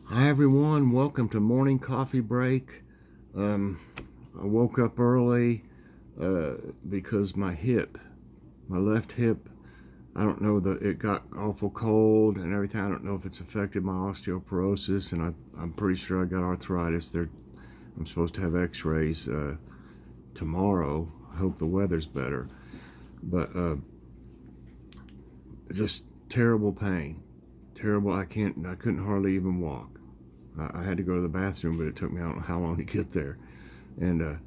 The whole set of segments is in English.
Hi everyone, welcome to morning coffee break. I woke up early because my left hip, I don't know, it got awful cold and everything. I don't know if it's affected my osteoporosis, and I'm pretty sure I got arthritis. I'm supposed to have x-rays tomorrow. I hope the weather's better. But just terrible pain. Terrible. I couldn't hardly even walk. I had to go to the bathroom, but it took me, I don't know how long to get there. And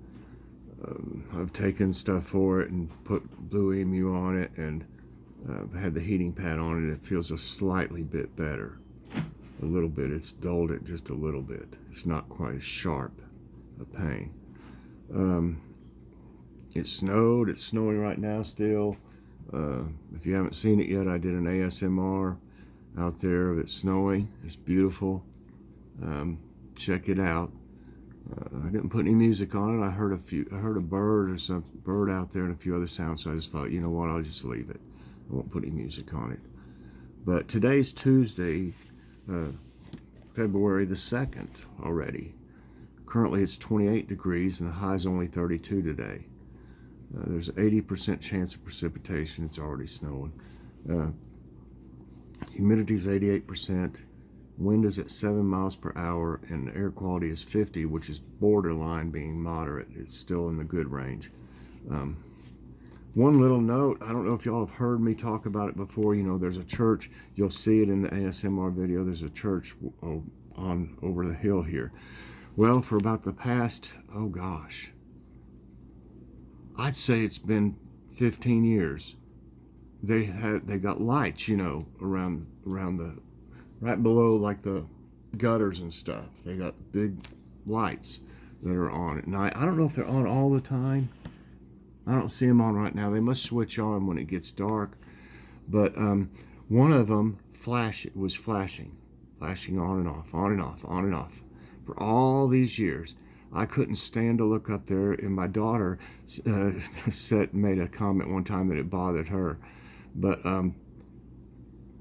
I've taken stuff for it and put Blue Emu on it, and had the heating pad on it. It feels a slightly bit better. A little bit. It's dulled it just a little bit. It's not quite as sharp a pain. It snowed. It's snowing right now still. If you haven't seen it yet, I did an ASMR out there of it snowing. It's beautiful. Check it out. I didn't put any music on it. I heard a bird or some bird out there and a few other sounds. So I just thought, you know what, I'll just leave it. I won't put any music on it. But today's Tuesday, February the 2nd already. Currently it's 28 degrees and the high's only 32 today. There's an 80% chance of precipitation. It's already snowing. Humidity is 88%. Wind is at 7 miles per hour, and the air quality is 50, which is borderline being moderate. It's still in the good range. One little note, I don't know if y'all have heard me talk about it before. You know, there's a church, you'll see it in the ASMR video, there's a church on over the hill here. Well, for about the past, oh gosh, I'd say it's been 15 years. They got lights, you know, around the, right below like the gutters and stuff. They got big lights that are on at night. I don't know if they're on all the time. I don't see them on right now. They must switch on when it gets dark. But one of them was flashing on and off, on and off, on and off for all these years. I couldn't stand to look up there, and my daughter made a comment one time that it bothered her. But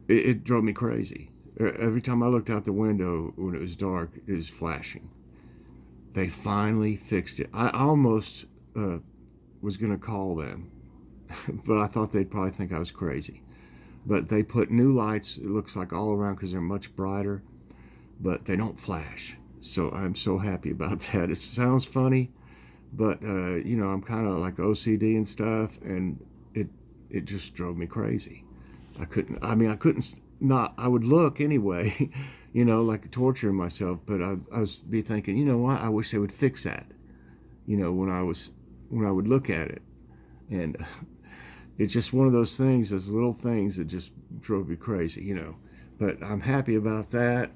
it drove me crazy. Every time I looked out the window when it was dark, it was flashing. They finally fixed it. I almost was going to call them, but I thought they'd probably think I was crazy. But they put new lights, it looks like all around, because they're much brighter, but they don't flash. So I'm so happy about that. It sounds funny, but you know, I'm kind of like OCD and stuff, and it just drove me crazy. I couldn't not, I would look anyway, you know, like torturing myself, but I was be thinking, you know what, I wish they would fix that, you know, when I would look at it. And it's just one of those things, those little things that just drove me crazy, you know. But I'm happy about that.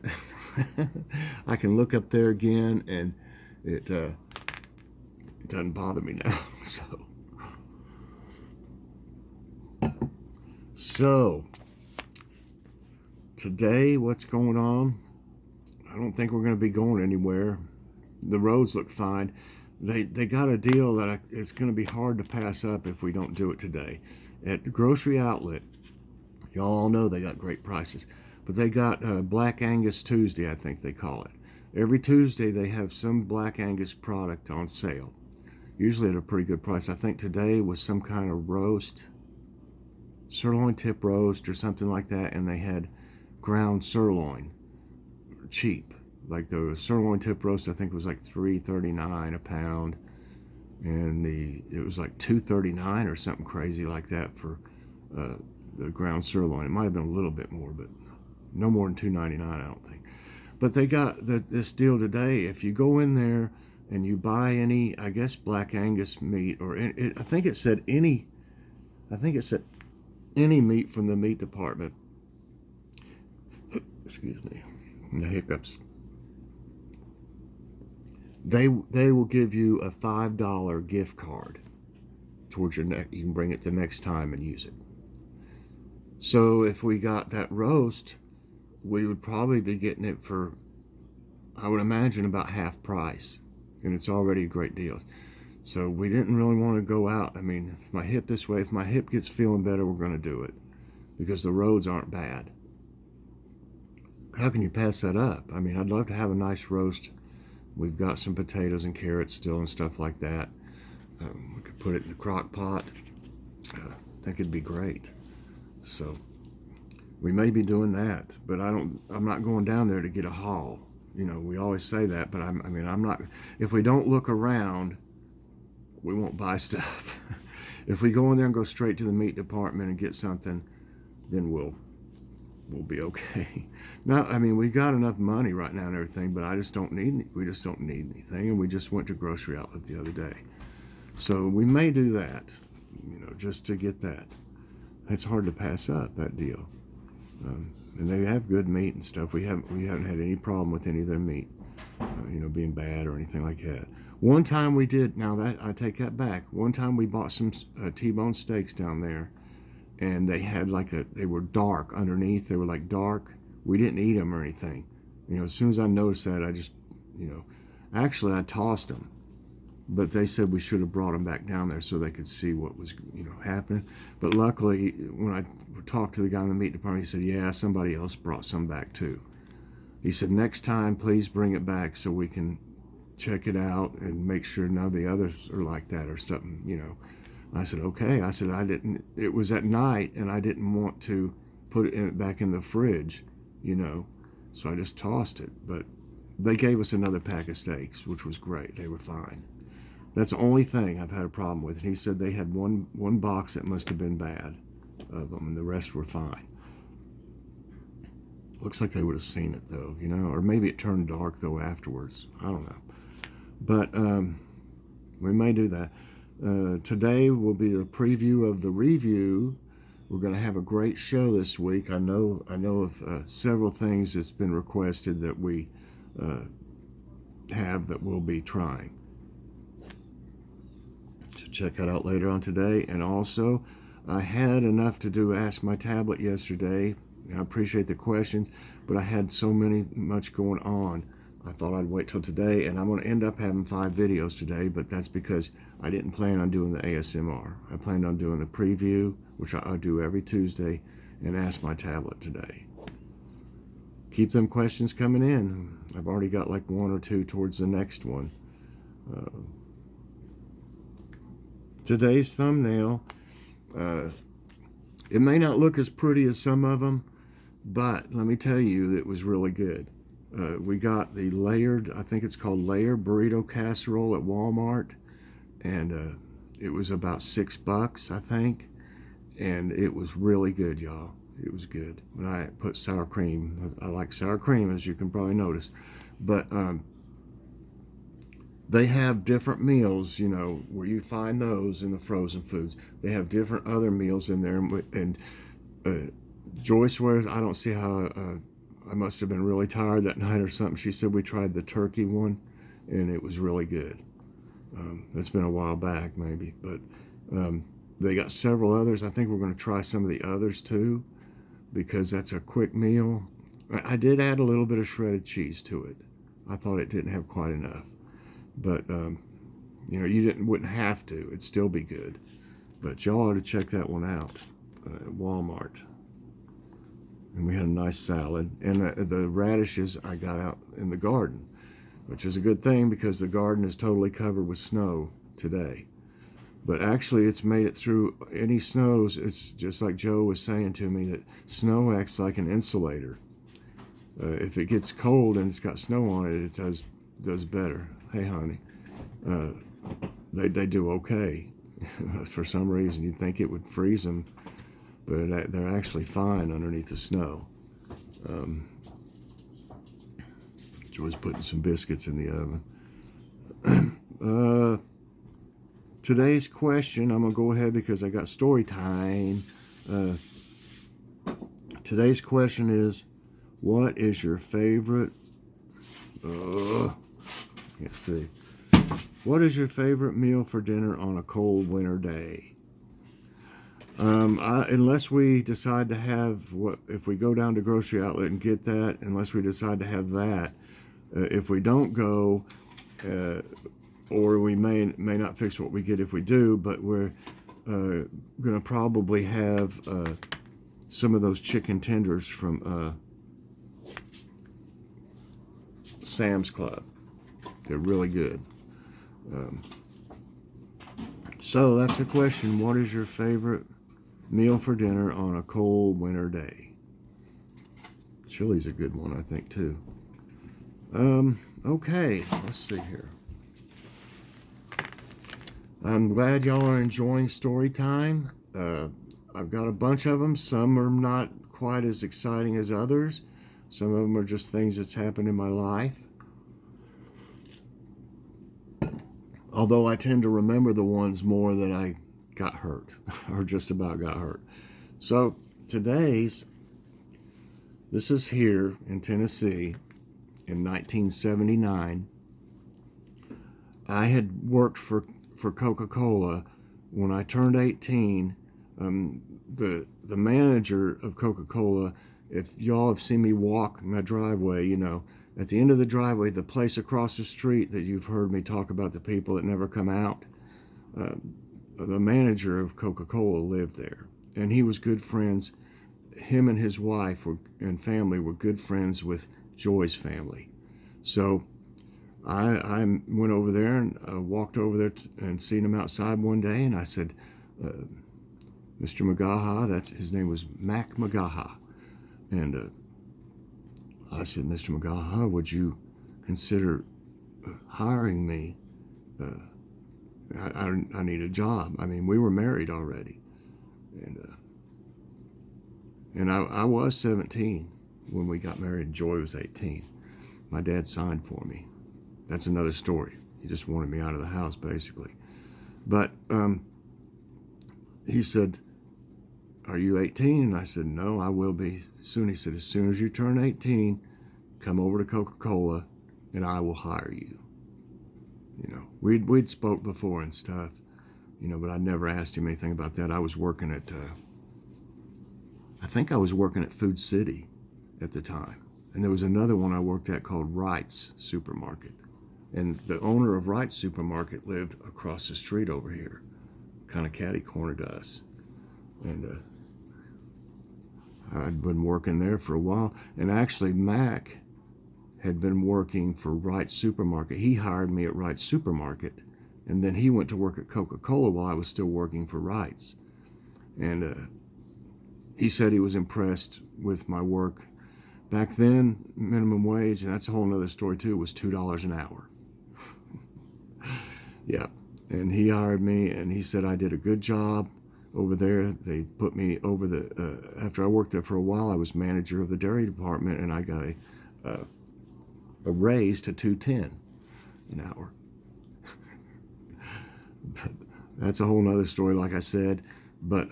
I can look up there again, and it doesn't bother me now. So today, what's going on? I don't think we're going to be going anywhere. The roads look fine. They got a deal that it's going to be hard to pass up if we don't do it today. At the grocery outlet, y'all know they got great prices. But they got Black Angus Tuesday, I think they call it. Every Tuesday they have some Black Angus product on sale. Usually at a pretty good price. I think today was some kind of roast, sirloin tip roast or something like that, and they had ground sirloin, cheap. Like the sirloin tip roast, I think was like $3.39 a pound, and it was like $2.39 or something crazy like that for the ground sirloin. It might have been a little bit more, but no more than $2.99, I don't think. But they got this deal today. If you go in there and you buy any, I guess, Black Angus meat, or I think it said any meat from the meat department. Excuse me, the hiccups. They will give you a $5 gift card towards your neck. You can bring it the next time and use it. So if we got that roast, we would probably be getting it for, I would imagine, about half price, and it's already a great deal. So we didn't really want to go out. I mean, if my hip gets feeling better, we're going to do it, because the roads aren't bad. how can you pass that up? I mean, I'd love to have a nice roast. We've got some potatoes and carrots still and stuff like that. We could put it in the crock pot. I think it'd be great. So we may be doing that, but I'm not going down there to get a haul. You know, we always say that, but I mean, I'm not. If we don't look around, we won't buy stuff. If we go in there and go straight to the meat department and get something, then we'll be okay. Now, I mean, we've got enough money right now and everything, but we just don't need anything, and we just went to grocery outlet the other day. So we may do that, you know, just to get that. It's hard to pass up, that deal. And they have good meat and stuff. We haven't had any problem with any of their meat, you know, being bad or anything like that. One time we did. Now that I take that back. One time we bought some T-bone steaks down there, and they had they were dark underneath. They were like dark. We didn't eat them or anything. You know, as soon as I noticed that, I just, you know, actually I tossed them. But they said we should have brought them back down there so they could see what was, you know, happening. But luckily, when I talked to the guy in the meat department, he said, yeah, somebody else brought some back too. He said, next time, please bring it back so we can check it out and make sure none of the others are like that or something, you know. I said, okay. I said, it was at night and I didn't want to put it back in the fridge, you know. So I just tossed it. But they gave us another pack of steaks, which was great. They were fine. That's the only thing I've had a problem with. And he said they had one box that must have been bad of them, and the rest were fine. Looks like they would have seen it, though, you know, or maybe it turned dark, though, afterwards. I don't know. But we may do that. Today will be the preview of the review. We're going to have a great show this week. I know of several things that's been requested that we have that we'll be trying. Check that out later on today. And also, I had enough to do Ask My Tablet yesterday. I appreciate the questions, but I had so much going on. I thought I'd wait till today, and I'm going to end up having 5 videos today, but that's because I didn't plan on doing the ASMR. I planned on doing the preview, which I do every Tuesday, and Ask My Tablet today. Keep them questions coming in. I've already got like 1 or 2 towards the next one. Today's thumbnail, it may not look as pretty as some of them, but let me tell you, it was really good. We got the layered, I think it's called layered burrito casserole at Walmart, and it was about $6, I think, and it was really good, y'all. It was good. When I put sour cream, I like sour cream, as you can probably notice, but they have different meals, you know, where you find those in the frozen foods. They have different other meals in there. And Joyce swears, I don't see how, I must have been really tired that night or something. She said we tried the turkey one, and it was really good. It's been a while back, maybe. But they got several others. I think we're going to try some of the others, too, because that's a quick meal. I did add a little bit of shredded cheese to it. I thought it didn't have quite enough. But, you know, you wouldn't have to. It'd still be good. But y'all ought to check that one out at Walmart. And we had a nice salad. And the radishes I got out in the garden, which is a good thing because the garden is totally covered with snow today. But actually, it's made it through any snows. It's just like Joe was saying to me, that snow acts like an insulator. If it gets cold and it's got snow on it, it does better. Hey, honey, they do okay. For some reason, you'd think it would freeze them, but they're actually fine underneath the snow. Joy's putting some biscuits in the oven. Today's question, I'm going to go ahead because I got story time. Today's question is, what is your favorite... Let's see. What is your favorite meal for dinner on a cold winter day? Unless we decide to have if we go down to grocery outlet and get that, unless we decide to have that, if we don't go, or we may not fix what we get if we do, but we're going to probably have some of those chicken tenders from Sam's Club. They're really good. So that's the question. What is your favorite meal for dinner on a cold winter day? Chili's a good one, I think, too. Okay, let's see here. I'm glad y'all are enjoying Storytime. I've got a bunch of them. Some are not quite as exciting as others. Some of them are just things that's happened in my life. Although I tend to remember the ones more that I got hurt or just about got hurt. So this is here in Tennessee in 1979. I had worked for Coca-Cola. When I turned 18, the manager of Coca-Cola, if y'all have seen me walk my driveway, you know, at the end of the driveway, the place across the street that you've heard me talk about, the people that never come out, the manager of Coca-Cola lived there. And he was good friends. Him and his wife and family were good friends with Joy's family. So I went over there and walked over there and seen him outside one day. And I said, Mr. McGaha, his name was Mac McGaha. And I said, Mr. McGaha, would you consider hiring me? I need a job. I mean, we were married already. And I was 17 when we got married, and Joy was 18. My dad signed for me. That's another story. He just wanted me out of the house, basically. But he said, are you 18? And I said, no, I will be soon. He said, as soon as you turn 18, come over to Coca-Cola and I will hire you. You know, we'd spoke before and stuff, you know, but I never asked him anything about that. I was working at, I think I was working at Food City at the time. And there was another one I worked at called Wright's Supermarket. And the owner of Wright's Supermarket lived across the street over here, kind of catty-corner to us. And I'd been working there for a while. And actually, Mac had been working for Wright's Supermarket. He hired me at Wright's Supermarket. And then he went to work at Coca-Cola while I was still working for Wright's. And he said he was impressed with my work. Back then, minimum wage, and that's a whole nother story too, was $2 an hour. Yeah, and he hired me, and he said I did a good job over there. They put me over after I worked there for a while, I was manager of the dairy department, and I got a raise to $2.10 an hour. But that's a whole nother story, like I said. But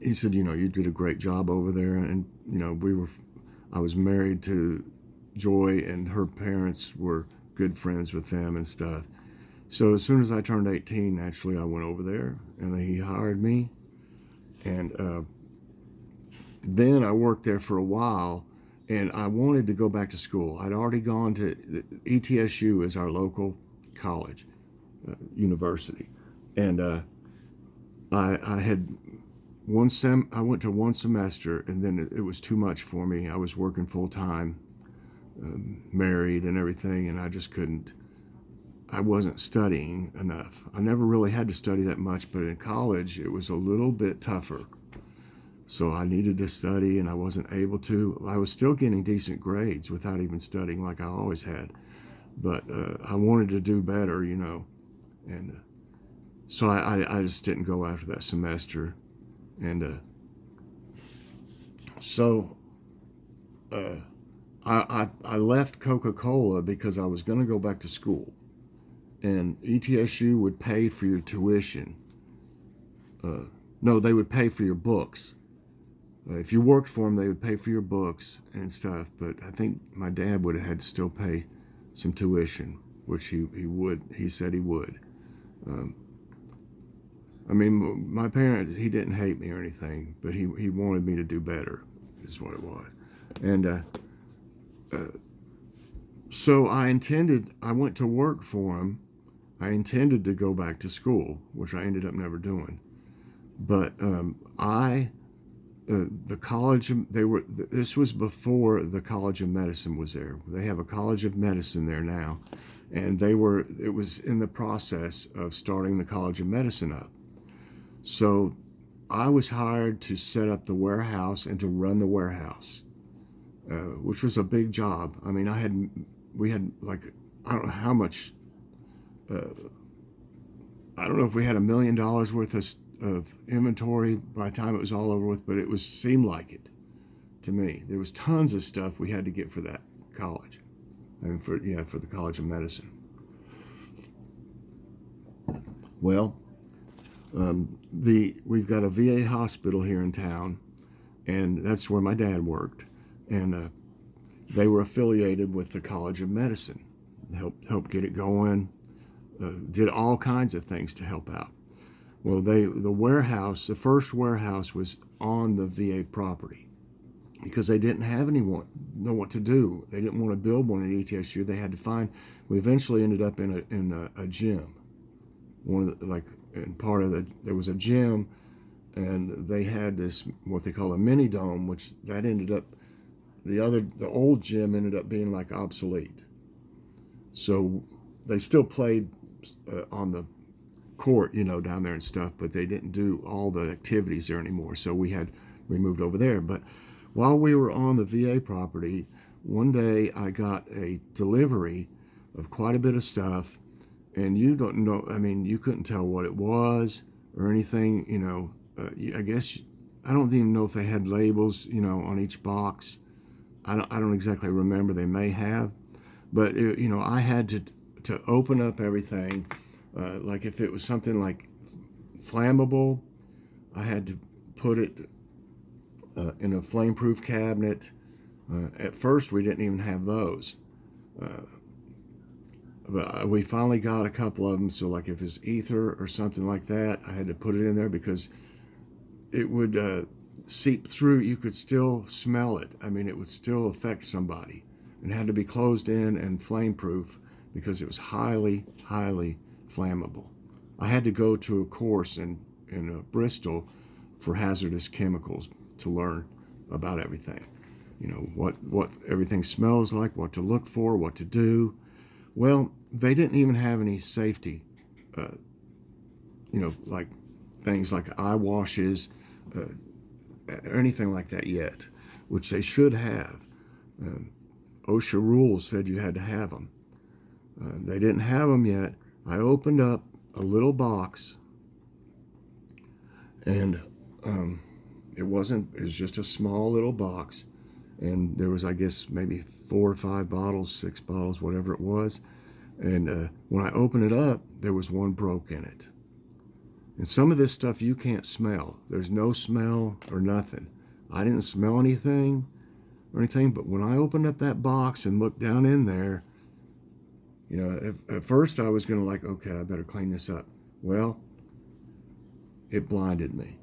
he said, you know, you did a great job over there, and you know, I was married to Joy, and her parents were good friends with them and stuff. So as soon as I turned 18, naturally, I went over there, and he hired me. And then I worked there for a while, and I wanted to go back to school. I'd already gone to ETSU, is our local college, university, and I had I went to one semester, and then it was too much for me. I was working full time, married and everything, and I just couldn't. I wasn't studying enough. I never really had to study that much, but in college it was a little bit tougher. So I needed to study, and I wasn't able to. I was still getting decent grades without even studying like I always had. But I wanted to do better, you know. And so I just didn't go after that semester. And so I left Coca-Cola because I was going to go back to school. And ETSU would pay for your tuition. No, they would pay for your books. If you worked for them, they would pay for your books and stuff. But I think my dad would have had to still pay some tuition, which he said he would. I mean, my parents, he didn't hate me or anything, but he wanted me to do better, is what it was. And so I went to work for him. I intended to go back to school, which I ended up never doing. But I the college, this was before the College of Medicine was there. They have a College of Medicine there now, and it was in the process of starting the College of Medicine up. So I was hired to set up the warehouse and to run the warehouse, which was a big job. I mean, we had like, I don't know how much, I don't know if we had $1 million worth of inventory by the time it was all over with, but seemed like it to me. There was tons of stuff we had to get for that college, and for the College of Medicine. Well, we've got a VA hospital here in town, and that's where my dad worked, and they were affiliated with the College of Medicine, helped get it going, did all kinds of things to help out. Well, the first warehouse was on the VA property because they didn't have anyone know what to do. They didn't want to build one at ETSU. They had to find. We eventually ended up in a gym. There was a gym, and they had this what they call a mini dome, which that ended up the old gym ended up being like obsolete. So they still played on the court, down there and stuff, but they didn't do all the activities there anymore. So we moved over there. But while we were on the VA property, one day I got a delivery of quite a bit of stuff, and you don't know, I mean, you couldn't tell what it was or anything, I guess, I don't even know if they had labels, on each box. I don't exactly remember. They may have, but I had to open up everything. Like if it was something like flammable, I had to put it in a flame-proof cabinet. At first, we didn't even have those. But we finally got a couple of them. So like if it's ether or something like that, I had to put it in there because it would seep through. You could still smell it. I mean, it would still affect somebody. It had to be closed in and flame-proof because it was highly, highly flammable. I had to go to a course in Bristol for hazardous chemicals to learn about everything. What everything smells like, what to look for, what to do. Well, they didn't even have any safety, like things like eye washes, or anything like that yet, which they should have. OSHA rules said you had to have them. They didn't have them yet. I opened up a little box, and it was just a small little box, and there was, I guess, maybe 4 or 5 bottles, 6 bottles, whatever it was, and when I opened it up, there was one broke in it. And some of this stuff you can't smell. There's no smell or nothing. I didn't smell anything or anything, but when I opened up that box and looked down in there, at first I was going to okay, I better clean this up. Well, it blinded me.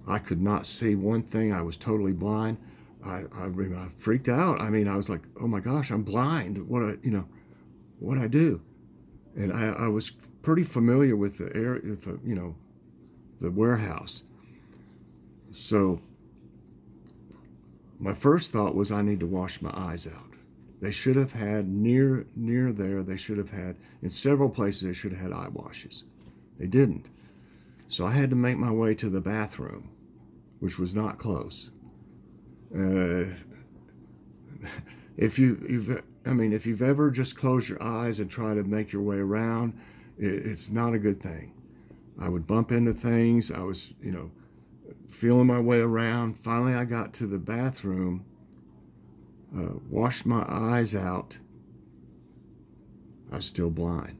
I could not see one thing. I was totally blind. I freaked out. I mean, I was like, oh my gosh, I'm blind. What I do? And I was pretty familiar with the area, with the warehouse. So my first thought was I need to wash my eyes out. They should have had near there, they should have had, in several places, they should have had eye washes. They didn't. So I had to make my way to the bathroom, which was not close. If you've ever just closed your eyes and try to make your way around, it's not a good thing. I would bump into things. I was, feeling my way around. Finally, I got to the bathroom, washed my eyes out. I was still blind.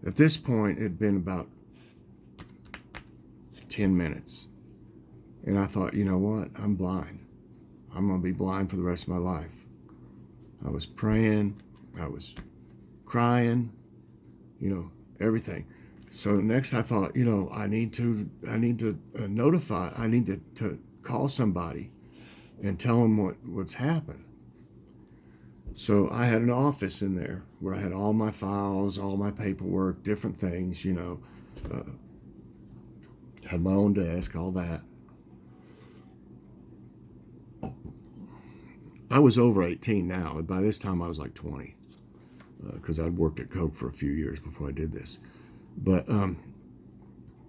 At this point, it had been about 10 minutes. And I thought, you know what? I'm blind. I'm going to be blind for the rest of my life. I was praying. I was crying, everything. So next I thought, I need to notify, I need to call somebody and tell them what's happened. So I had an office in there where I had all my files, all my paperwork, different things, Had my own desk, all that. I was over 18 now. By this time, I was like 20, because I'd worked at Coke for a few years before I did this. But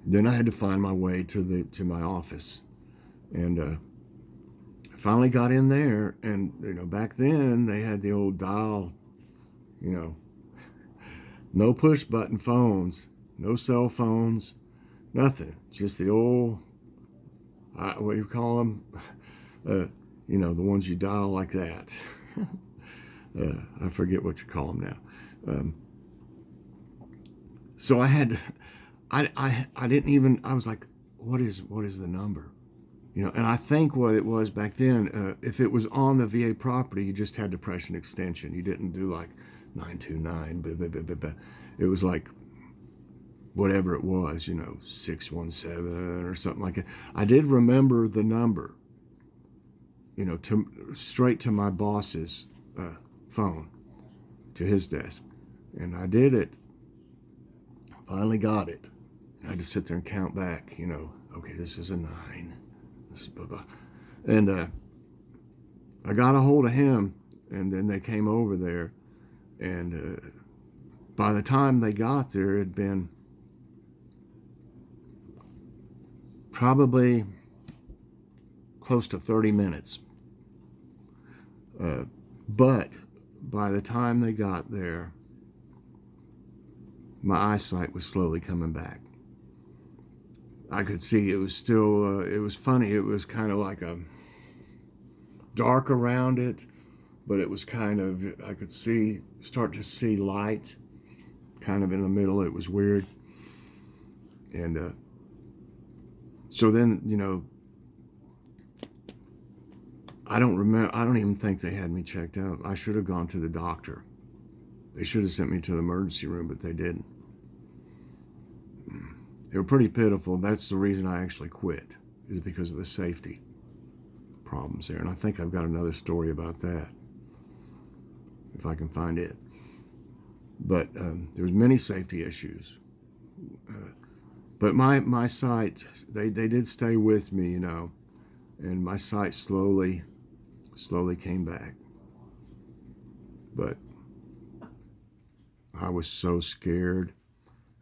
then I had to find my way to my office, and I finally got in there. And back then they had the old dial, no push button phones, no cell phones, nothing. Just the old, what do you call them? The ones you dial like that. I forget what you call them now. So I had, I didn't even, I was like, what is the number? And I think what it was back then, if it was on the VA property, you just had to press an extension. You didn't do like 929, blah, blah, blah, blah, blah. It was like whatever it was, 617 or something like that. I did remember the number, straight to my boss's phone, to his desk. And I did it. Finally got it. I had to sit there and count back, okay, this is a 9. This is blah, blah. And I got a hold of him, and then they came over there. And by the time they got there, it had been probably close to 30 minutes. But by the time they got there, my eyesight was slowly coming back. I could see it was still, it was funny. It was kind of like a dark around it, but it was kind of, I could start to see light kind of in the middle. It was weird. And so then, I don't even think they had me checked out. I should have gone to the doctor. They should have sent me to the emergency room, but they didn't. They were pretty pitiful. That's the reason I actually quit, is because of the safety problems there. And I think I've got another story about that, if I can find it. But there was many safety issues. But my sight, they did stay with me, and my sight slowly came back. But I was so scared.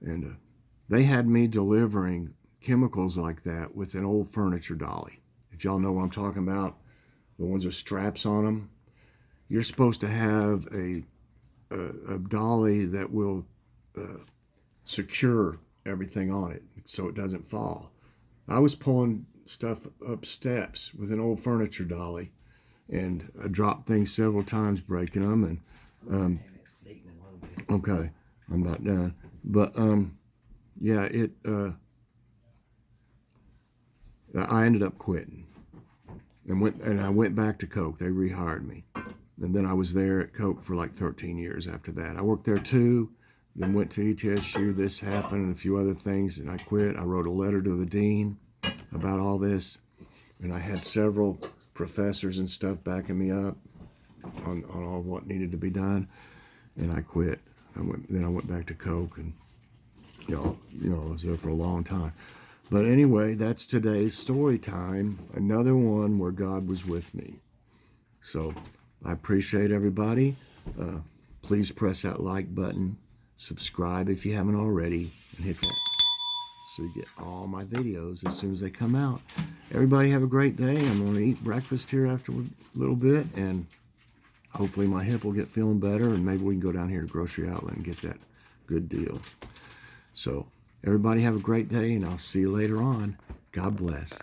And they had me delivering chemicals like that with an old furniture dolly. If y'all know what I'm talking about, the ones with straps on them. You're supposed to have a dolly that will secure everything on it so it doesn't fall. I was pulling stuff up steps with an old furniture dolly, and I dropped things several times, breaking them. And okay, I'm about done. But yeah, I ended up quitting and I went back to Coke. They rehired me, and then I was there at Coke for like 13 years after that. I worked there too, then went to ETSU. This happened and a few other things, and I quit. I wrote a letter to the dean about all this, and I had several professors and stuff backing me up on all what needed to be done, and I quit. Then I went back to Coke, and I was there for a long time. But anyway, that's today's story time. Another one where God was with me. So I appreciate everybody. Please press that like button. Subscribe if you haven't already, and hit that so you get all my videos as soon as they come out. Everybody have a great day. I'm going to eat breakfast here after a little bit, and hopefully my hip will get feeling better, and maybe we can go down here to Grocery Outlet and get that good deal. So everybody have a great day, and I'll see you later on. God bless.